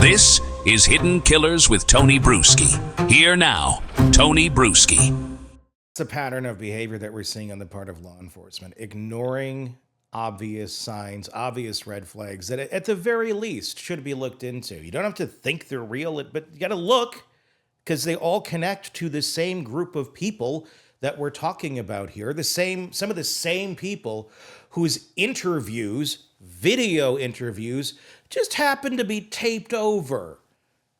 This is Hidden Killers with Tony Brueski. Here now, Tony Brueski. It's a pattern of behavior that we're seeing on the part of law enforcement, ignoring obvious signs, obvious red flags that at the very least should be looked into. You don't have to think they're real, but you got to look because they all connect to the same group of people that we're talking about here. Some of the same people whose video interviews, just happened to be taped over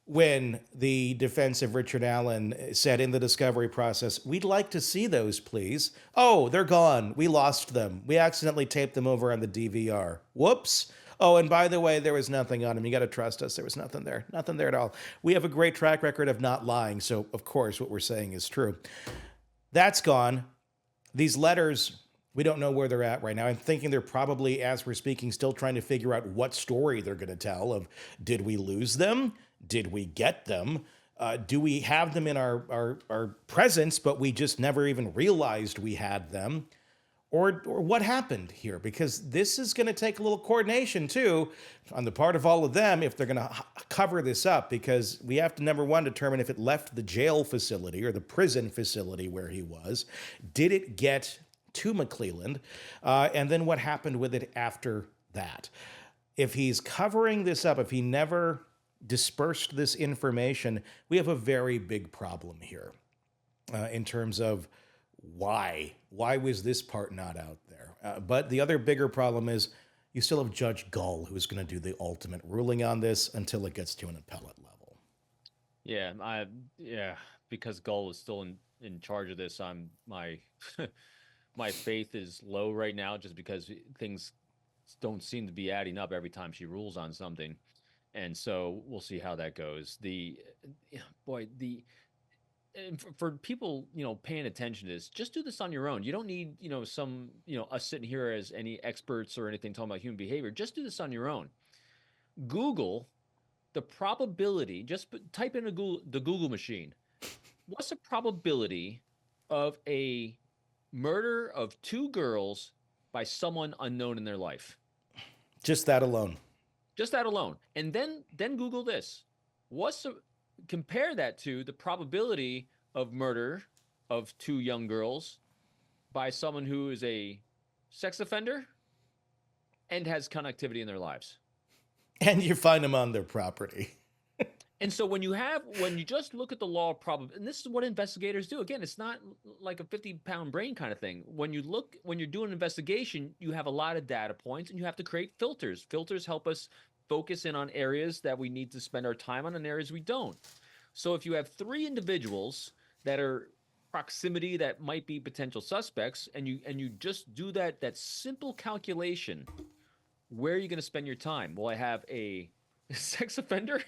when the defense of Richard Allen said in the discovery process, "We'd like to see those, please." "Oh, they're gone. We lost them. We accidentally taped them over on the DVR. Whoops. Oh, and by the way, there was nothing on them. You got to trust us. There was nothing there. Nothing there at all. We have a great track record of not lying. So, of course, what we're saying is true." That's gone. These letters, we don't know where they're at right now. I'm thinking they're probably, as we're speaking, still trying to figure out what story they're going to tell of, did we lose them? Did we get them? Do we have them in our presence, but we just never even realized we had them? Or what happened here? Because this is going to take a little coordination, too, on the part of all of them if they're going to cover this up, because we have to, number one, determine if it left the jail facility or the prison facility where he was. Did it get to McClelland? And then what happened with it after that? If he's covering this up, if he never dispersed this information, we have a very big problem here in terms of why was this part not out there? But the other bigger problem is you still have Judge Gull, who's going to do the ultimate ruling on this until it gets to an appellate level. Yeah, because Gull is still in charge of this, my my faith is low right now, just because things don't seem to be adding up every time she rules on something. And so we'll see how that goes. For people, paying attention to this, just do this on your own. You don't need, us sitting here as any experts or anything talking about human behavior. Just do this on your own. Google the probability, just type in the Google machine. What's the probability of a murder of two girls by someone unknown in their life? Just that alone. Just that alone. And then Google this. Compare that to the probability of murder of two young girls by someone who is a sex offender and has connectivity in their lives. And you find them on their property. And so when you just look at the law of probability, and this is what investigators do. Again, it's not like a 50-pound brain kind of thing. When you're doing an investigation, you have a lot of data points and you have to create filters. Filters help us focus in on areas that we need to spend our time on and areas we don't. So if you have three individuals that are proximity that might be potential suspects, and you just do that simple calculation, where are you going to spend your time? Well, I have a sex offender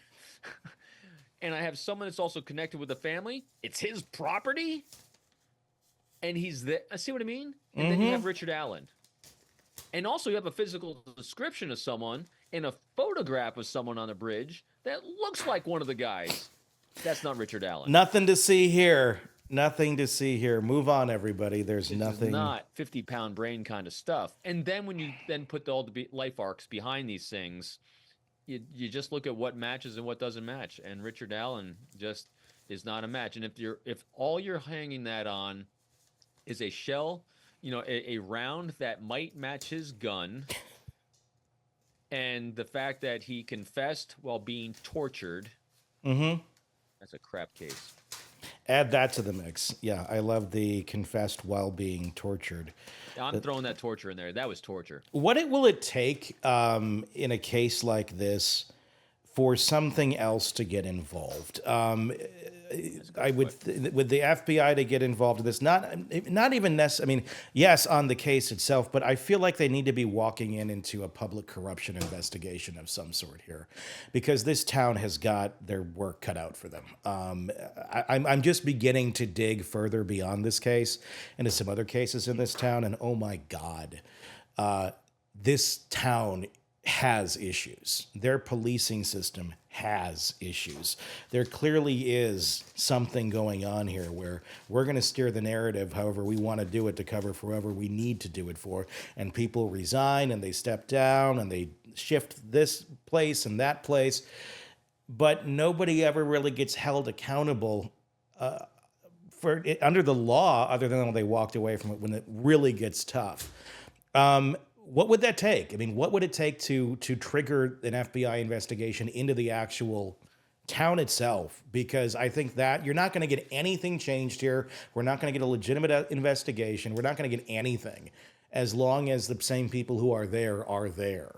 and I have someone that's also connected with the family. It's his property and he's there. See what I mean? And then you have Richard Allen. And also you have a physical description of someone and a photograph of someone on the bridge that looks like one of the guys. That's not Richard Allen. Nothing to see here. Nothing to see here. Move on, everybody. There's nothing. It's not 50-pound brain kind of stuff. And then when you then put all the life arcs behind these things, you just look at what matches and what doesn't match. And Richard Allen just is not a match. And if all you're hanging that on is a shell, a round that might match his gun, and the fact that he confessed while being tortured, that's a crap case. Add that to the mix. Yeah, I love the confessed while being tortured. I'm throwing that torture in there. That was torture. What will it take in a case like this for something else to get involved? With the FBI to get involved in this, not even necessarily. I mean, yes, on the case itself, but I feel like they need to be walking into a public corruption investigation of some sort here, because this town has got their work cut out for them. I'm just beginning to dig further beyond this case into some other cases in this town, and oh my God, this town has issues. Their policing system has issues. There clearly is something going on here where we're going to steer the narrative however we want to do it to cover for whoever we need to do it for. And people resign and they step down and they shift this place and that place. but nobody ever really gets held accountable for it under the law, other than when they walked away from it when it really gets tough. What would that take? I mean, what would it take to trigger an FBI investigation into the actual town itself? Because I think that you're not going to get anything changed here. We're not going to get a legitimate investigation. We're not going to get anything as long as the same people who are there are there.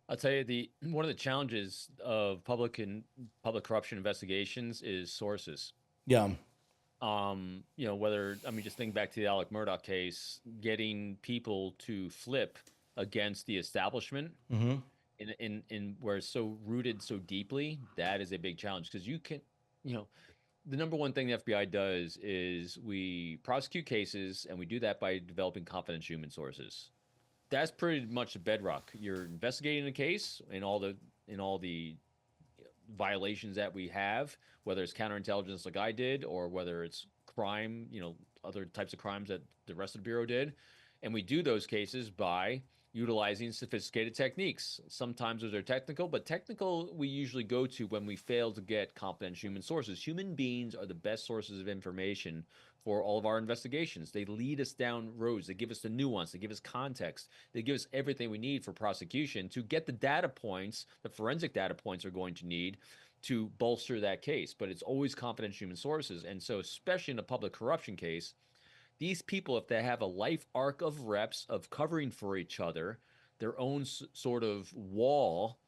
I'll tell you, one of the challenges of public corruption investigations is sources. Yeah. Just think back to the Alec Murdaugh case, getting people to flip against the establishment in where it's so rooted so deeply, that is a big challenge, because the number one thing the FBI does is we prosecute cases, and we do that by developing confidential human sources. That's pretty much the bedrock. You're investigating a case and all the violations that we have, whether it's counterintelligence like I did, or whether it's crime, other types of crimes that the rest of the Bureau did. And we do those cases by utilizing sophisticated techniques. Sometimes those are technical, but technical we usually go to when we fail to get confidential human sources. Human beings are the best sources of information for all of our investigations. They lead us down roads. They give us the nuance. They give us context. They give us everything we need for prosecution to get the data points, the forensic data points we're going to need to bolster that case. But it's always confidential human sources. And so, especially in a public corruption case, these people, if they have a life arc of reps of covering for each other, their own sort of wall,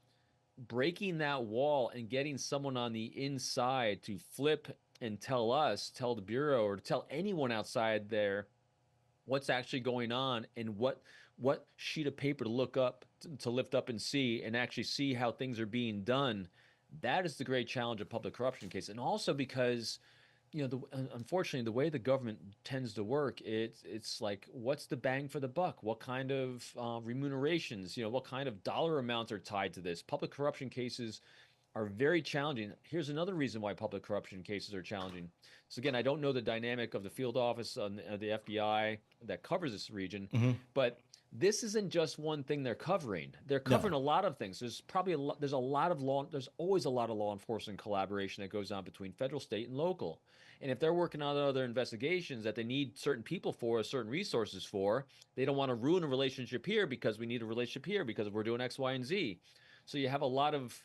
breaking that wall and getting someone on the inside to flip and tell the Bureau, or tell anyone outside there what's actually going on, and what sheet of paper to look up, to lift up and see, and actually see how things are being done. That is the great challenge of public corruption case. And also because unfortunately, the way the government tends to work, it's like, what's the bang for the buck? What kind of remunerations, what kind of dollar amounts are tied to this? Public corruption cases are very challenging. Here's another reason why public corruption cases are challenging. So again, I don't know the dynamic of the field office of the FBI that covers this region, but this isn't just one thing they're covering. They're covering a lot of things. There's probably there's always a lot of law enforcement collaboration that goes on between federal, state, and local. And if they're working on other investigations that they need certain people for, certain resources for, they don't want to ruin a relationship here because we need a relationship here because we're doing X, Y, and Z. So you have a lot of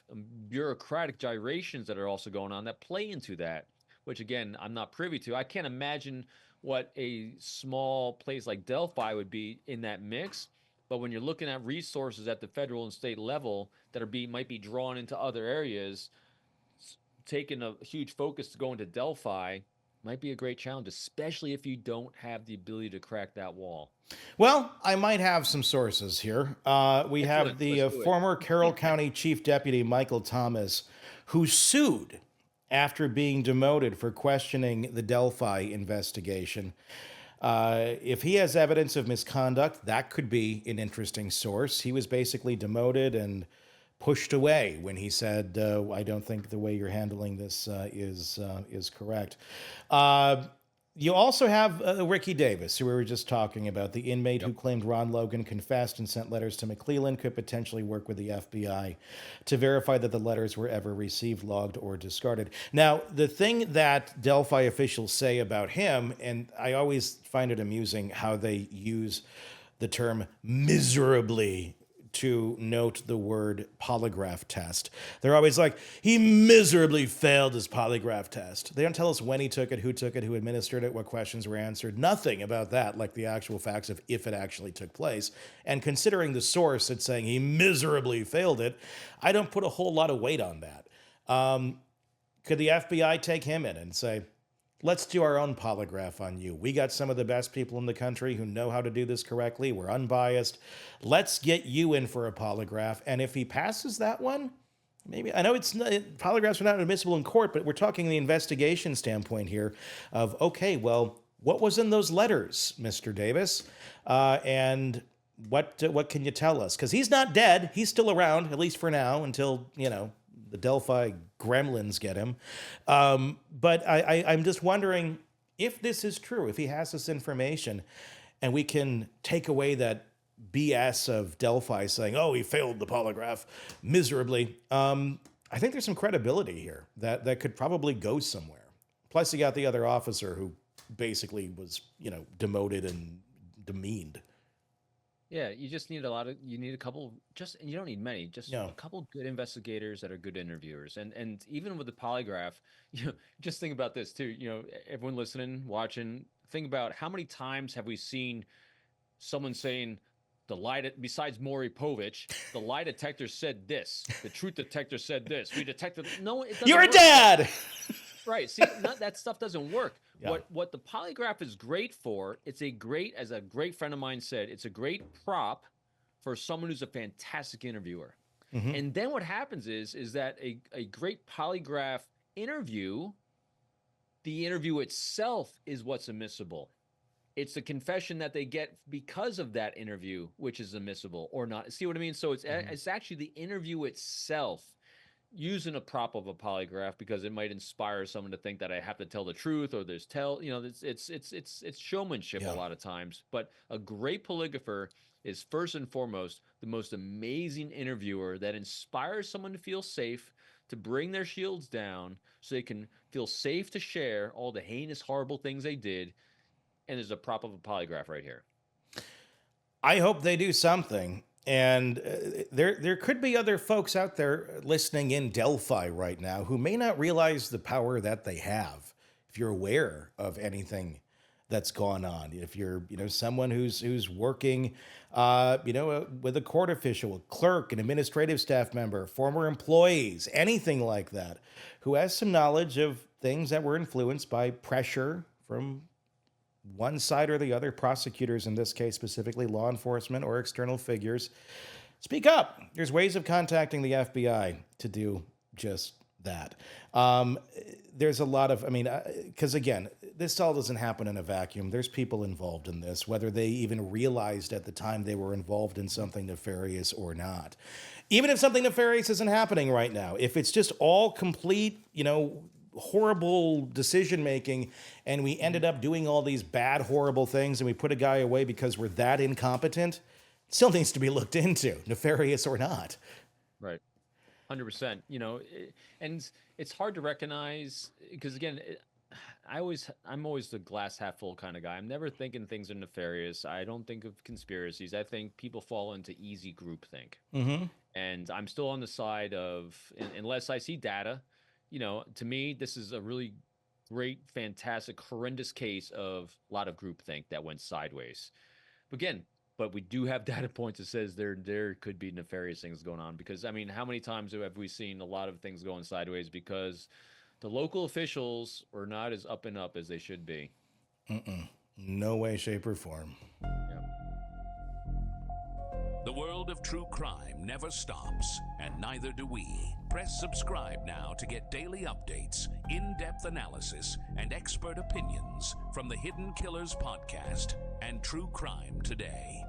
bureaucratic gyrations that are also going on that play into that, which again, I'm not privy to. I can't imagine what a small place like Delphi would be in that mix. But when you're looking at resources at the federal and state level that might be drawn into other areas, taking a huge focus to go into Delphi might be a great challenge, especially if you don't have the ability to crack that wall. Well, I might have some sources here. We have the former Carroll County Chief Deputy Michael Thomas, who sued after being demoted for questioning the Delphi investigation. If he has evidence of misconduct, that could be an interesting source. He was basically demoted and pushed away when he said, I don't think the way you're handling this is correct. You also have Ricky Davis, who we were just talking about, the inmate who claimed Ron Logan confessed and sent letters to McClellan, could potentially work with the FBI to verify that the letters were ever received, logged, or discarded. Now, the thing that Delphi officials say about him, and I always find it amusing how they use the term miserably to note the word polygraph test. They're always like, he miserably failed his polygraph test. They don't tell us when he took it, who administered it, what questions were answered. Nothing about that, like the actual facts of if it actually took place. And considering the source that's saying he miserably failed it, I don't put a whole lot of weight on that. Could the FBI take him in and say, let's do our own polygraph on you. We got some of the best people in the country who know how to do this correctly. We're unbiased. Let's get you in for a polygraph. And if he passes that one, maybe, I know polygraphs are not admissible in court, but we're talking the investigation standpoint here of, okay, well, what was in those letters, Mr. Davis? And what can you tell us? Because he's not dead. He's still around, at least for now, until, the Delphi gremlins get him. But I'm just wondering if this is true, if he has this information, and we can take away that BS of Delphi saying, oh, he failed the polygraph miserably. I I think there's some credibility here that could probably go somewhere. Plus, you got the other officer who basically was, demoted and demeaned. Yeah, you just need you need a couple, and you don't need many, just a couple good investigators that are good interviewers. And even with the polygraph, just think about this too, everyone listening, watching, think about how many times have we seen someone saying besides Maury Povich, the lie detector said this, the truth detector said this, we detected, no, it doesn't You're a work. dad! Right. See, that stuff doesn't work. Yeah. What the polygraph is great for, as a great friend of mine said, it's a great prop for someone who's a fantastic interviewer. Mm-hmm. And then what happens is that a great polygraph interview, the interview itself is what's admissible. It's the confession that they get because of that interview, which is admissible or not. See what I mean? So it's actually the interview itself, using a prop of a polygraph, because it might inspire someone to think that I have to tell the truth, or it's showmanship a lot of times. But a great polygrapher is first and foremost the most amazing interviewer that inspires someone to feel safe, to bring their shields down so they can feel safe to share all the heinous, horrible things they did. And there's a prop of a polygraph right here. I hope they do something. And there could be other folks out there listening in Delphi right now who may not realize the power that they have. If you're aware of anything that's gone on, if you're someone who's working with a court official, a clerk, an administrative staff member, former employees, anything like that, who has some knowledge of things that were influenced by pressure from one side or the other, prosecutors in this case, specifically law enforcement or external figures, speak up. There's ways of contacting the FBI to do just that. There's a lot of, because again, this all doesn't happen in a vacuum. There's people involved in this, whether they even realized at the time they were involved in something nefarious or not. Even if something nefarious isn't happening right now, if it's just all complete, horrible decision-making, and we ended up doing all these bad, horrible things, and we put a guy away because we're that incompetent, it still needs to be looked into, nefarious or not. Right. 100%. And it's hard to recognize, because again, I'm always the glass half full kind of guy. I'm never thinking things are nefarious. I don't think of conspiracies. I think people fall into easy groupthink. Mm-hmm. And I'm still on the side of, unless I see data, to me, this is a really great, fantastic, horrendous case of a lot of groupthink that went sideways. But we do have data points that says there could be nefarious things going on, because, how many times have we seen a lot of things going sideways because the local officials are not as up and up as they should be? No way, shape, or form. Yep. The world of true crime never stops, and neither do we. Press subscribe now to get daily updates, in-depth analysis, and expert opinions from the Hidden Killers podcast and True Crime Today.